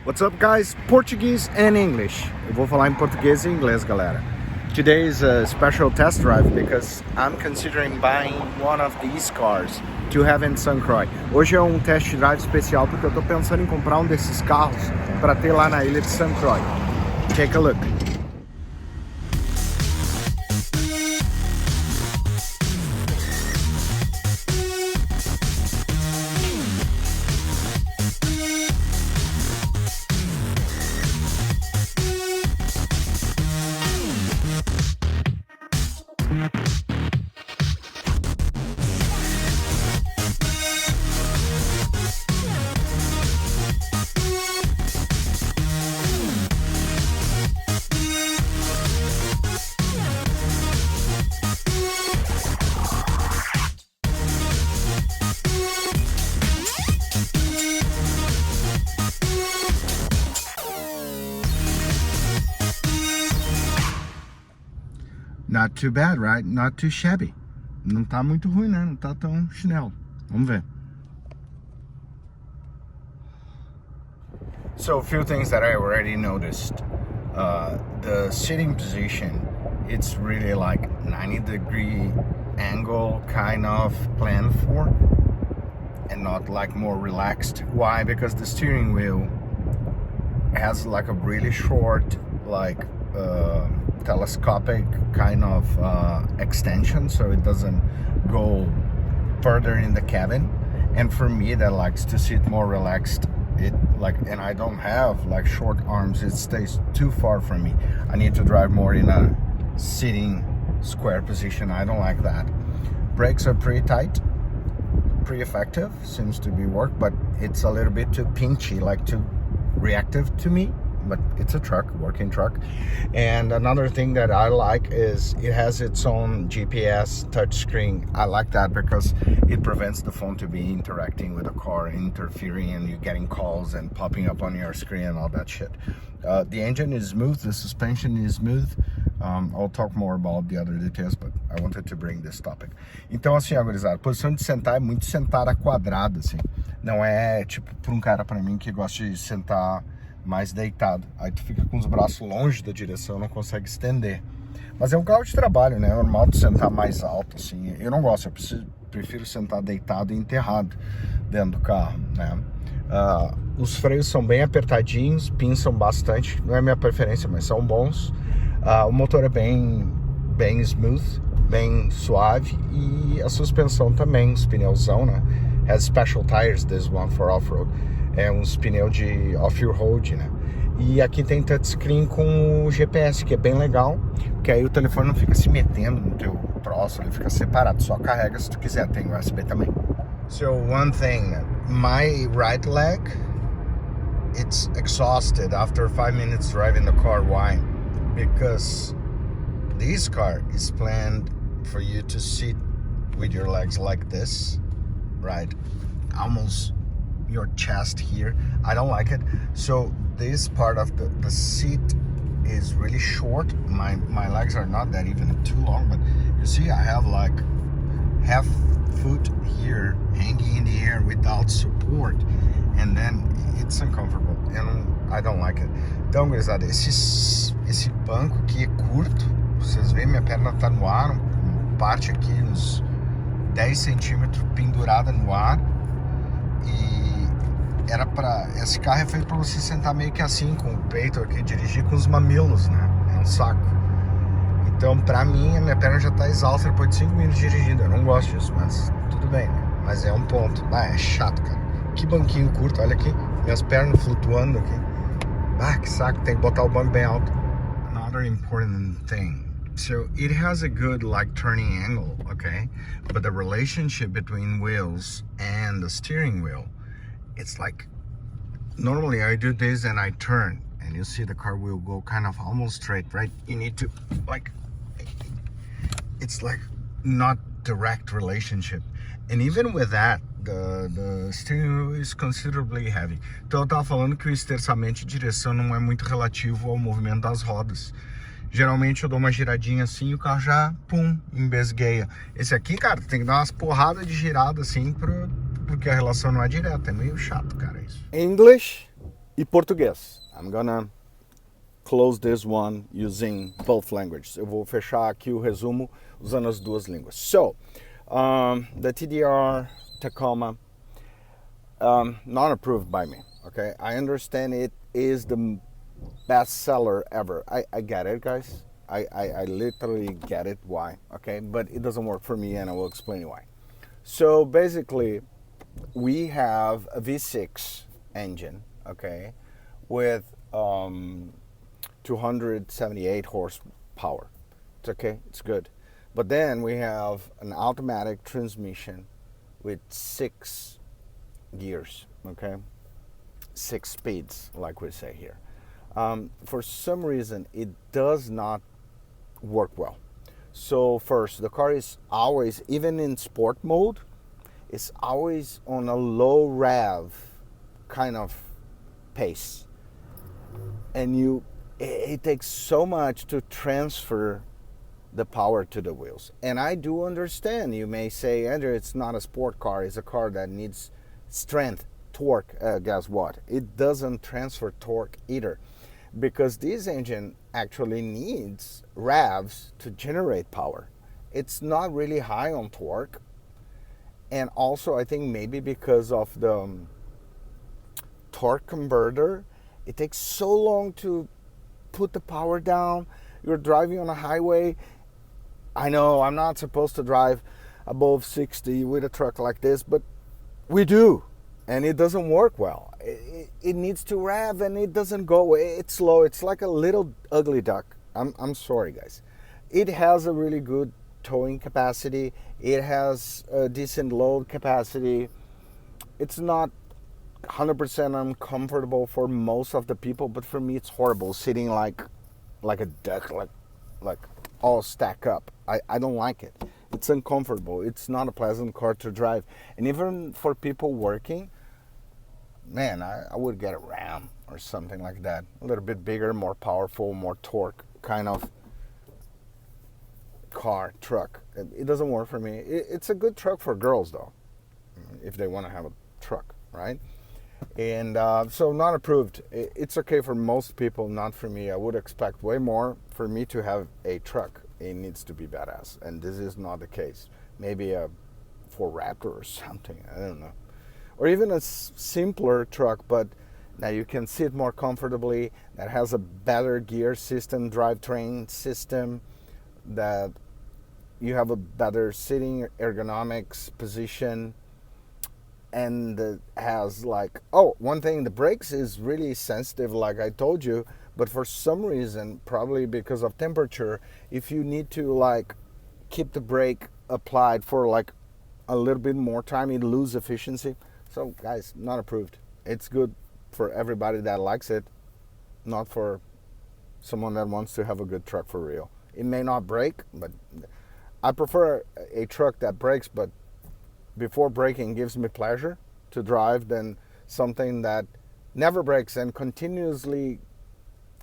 What's up, guys? Portuguese and English. Eu vou falar em português e inglês, galera. Today is a special test drive because I'm considering buying one of these cars to have in St. Croix. Hoje é um test drive especial porque eu tô pensando em comprar um desses carros para ter lá na ilha de St. Croix. Take a look. Not too bad, right? Not too shabby. Não tá muito ruim, né? Não tá tão chinelo. Vamos ver. So a few things that I already noticed. The sitting position, it's really like 90-degree angle kind of planned for, and not like more relaxed. Why? Because the steering wheel has like a really short, like telescopic kind of extension, so it doesn't go further in the cabin. And for me that likes to sit more relaxed, and I don't have like short arms, it stays too far from me. I need to drive more in a sitting square position. I don't like that. Brakes are pretty tight, pretty effective, seems to be work, but it's a little bit too pinchy, like too reactive to me. But it's a truck, working truck. And another thing that I like is it has its own GPS touchscreen. I like that because it prevents the phone to be interacting with the car, interfering, and you getting calls and popping up on your screen and all that shit. The engine is smooth, the suspension is smooth. I'll talk more about the other details, but I wanted to bring this topic. Então, assim, gurizada, a posição de sentar é muito sentada quadrada, assim. Não é tipo para um cara para mim que gosta de sentar mais deitado, aí tu fica com os braços longe da direção, não consegue estender. Mas é um carro de trabalho, né? É normal tu sentar mais alto, assim. Eu não gosto, eu prefiro sentar deitado e enterrado dentro do carro, né? Os freios são bem apertadinhos, pinçam bastante, não é minha preferência, mas são bons. O motor é bem smooth, bem suave, e a suspensão também, os pneuzão, né? Has special tires, this one for off-road. É uns pneus de off-road, né? E aqui tem touchscreen com o GPS, que é bem legal, que aí o telefone não fica se metendo no teu troço, ele fica separado, só carrega se tu quiser, tem USB também. So one thing, my right leg, it's exhausted after 5 minutes driving the car. Why? Because this car is planned for you to sit with your legs like this, right? Almost your chest here. I don't like it. So this part of the seat is really short. My legs are not that even too long, but you see I have like half foot here hanging in the air without support, and then it's uncomfortable and I don't like it. Então, gurizada, esse banco aqui é curto, vocês veem, minha perna tá no ar, parte aqui uns 10 centímetros pendurada no ar. E esse carro é feito para você sentar meio que assim, com o peito aqui, dirigir com os mamilos, né? É um saco. Então, pra mim, a minha perna já tá exausta depois de 5 minutos dirigindo. Eu não gosto disso, mas tudo bem, né? Mas é um ponto. É chato, cara. Que banquinho curto, olha aqui. Minhas pernas flutuando aqui. Que saco, tem que botar o banco bem alto. Another important thing. So, it has a good, like, turning angle, okay? But the relationship between wheels and the steering wheel, it's like, normally I do this and I turn, and you see the car will go kind of almost straight, right? You need to, like, it's like not direct relationship. And even with that, the steering wheel is considerably heavy. Então eu tava falando que o esterçamento de direção não é muito relativo ao movimento das rodas. Geralmente eu dou uma giradinha assim e o carro já, pum, embesgueia. Esse aqui, cara, tem que dar umas porradas de girada assim, porque a relação não é direta. É meio chato, cara, isso. English, e português. I'm gonna close this one using both languages. Eu vou fechar aqui o resumo usando as duas línguas. So, the TDR Tacoma, not approved by me, okay? I understand it is the best seller ever. I get it, guys. I literally get it why, okay? But it doesn't work for me, and I will explain why. So basically, we have a V6 engine, okay, with 278 horsepower. It's okay, it's good. But then we have an automatic transmission with 6 gears, okay, 6 speeds, like we say here. For some reason, it does not work well. So first, the car is always, even in sport mode, it's always on a low rev kind of pace. And it takes so much to transfer the power to the wheels. And I do understand. You may say, Andrew, it's not a sport car. It's a car that needs strength, torque. Guess what? It doesn't transfer torque either, because this engine actually needs revs to generate power. It's not really high on torque. And also, I think maybe because of the torque converter, it takes so long to put the power down. You're driving on a highway. I know I'm not supposed to drive above 60 with a truck like this, but we do. And it doesn't work well. It needs to rev and it doesn't go. It's slow. It's like a little ugly duck. I'm sorry, guys. It has a really good towing capacity. It has a decent load capacity. It's not 100% uncomfortable for most of the people, but for me it's horrible sitting like a duck, like all stacked up. I don't like it. It's uncomfortable. It's not a pleasant car to drive. And even for people working, man, I would get a Ram or something like that. A little bit bigger, more powerful, more torque kind of car, truck. It doesn't work for me. It's a good truck for girls though, if they want to have a truck, right? And so not approved. It's okay for most people, not for me. I would expect way more for me to have a truck. It needs to be badass, and this is not the case. Maybe a Ford Raptor or something, I don't know. Or even a simpler truck, but that you can sit more comfortably, that has a better gear system, drivetrain system, that you have a better sitting ergonomics position, and has like, oh, one thing, the brakes is really sensitive, like I told you, but for some reason, probably because of temperature, if you need to like keep the brake applied for like a little bit more time, it loses efficiency. So guys, not approved. It's good for everybody that likes it, not for someone that wants to have a good truck for real. It may not brake, but I prefer a truck that brakes, but before braking gives me pleasure to drive, than something that never brakes and continuously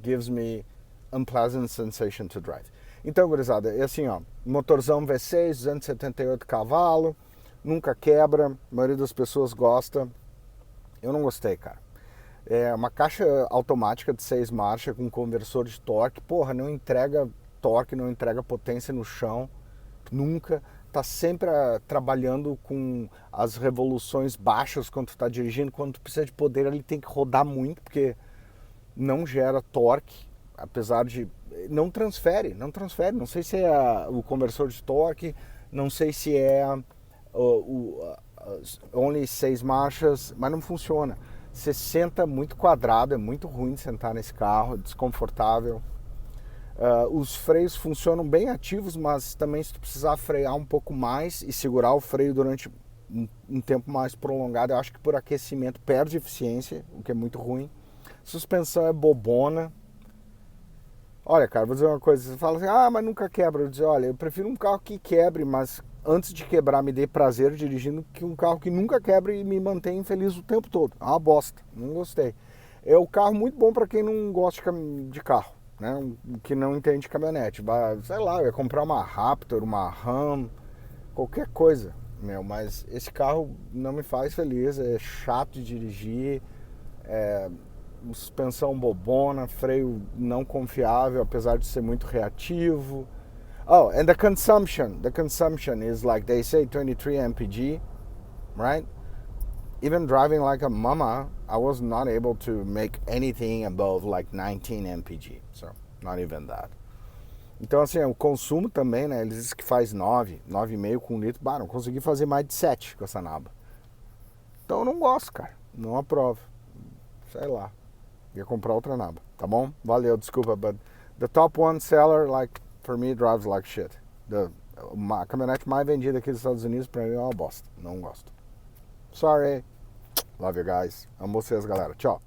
gives me unpleasant sensation to drive. Então, gurizada, é assim, ó, motorzão V6, 278 cavalos, nunca quebra, a maioria das pessoas gosta. Eu não gostei, cara. É uma caixa automática de 6 marchas com conversor de torque, porra, não entrega torque, não entrega potência no chão, nunca. Tá sempre trabalhando com as revoluções baixas quando tu tá dirigindo. Quando tu precisa de poder, ele tem que rodar muito, porque não gera torque, apesar de... Não transfere. Não sei se é o conversor de torque, não sei se é only 6 marchas, mas não funciona. Você senta muito quadrado, é muito ruim de sentar nesse carro, desconfortável. Os freios funcionam bem ativos, mas também se tu precisar frear um pouco mais e segurar o freio durante um tempo mais prolongado, eu acho que por aquecimento perde eficiência, o que é muito ruim. Suspensão é bobona. Olha, cara, vou dizer uma coisa, você fala assim, mas nunca quebra. Eu digo, olha, eu prefiro um carro que quebre, mas antes de quebrar me dê prazer dirigindo, que um carro que nunca quebre e me mantenha feliz o tempo todo. É uma bosta, não gostei. É um carro muito bom para quem não gosta de carro, né? Que não entende caminhonete. Sei lá, eu ia comprar uma Raptor, uma Ram, qualquer coisa, mas esse carro não me faz feliz, é chato de dirigir, suspensão bobona, freio não confiável, apesar de ser muito reativo. Oh, and the consumption is like they say 23 mpg, right? Even driving like a mama, I was not able to make anything above like 19 mpg, so not even that. Então assim, o consumo também, né, eles dizem que faz 9,5 com litro, bah, não consegui fazer mais de 7 com essa naba. Então eu não gosto, cara, não aprovo, sei lá, ia comprar outra naba, tá bom? Valeu, desculpa, but the top one seller, like, for me, drives like shit. A caminhonete mais vendida aqui dos Estados Unidos, pra mim, é uma bosta, não gosto. Sorry. Love you guys. Amo vocês, galera. Tchau.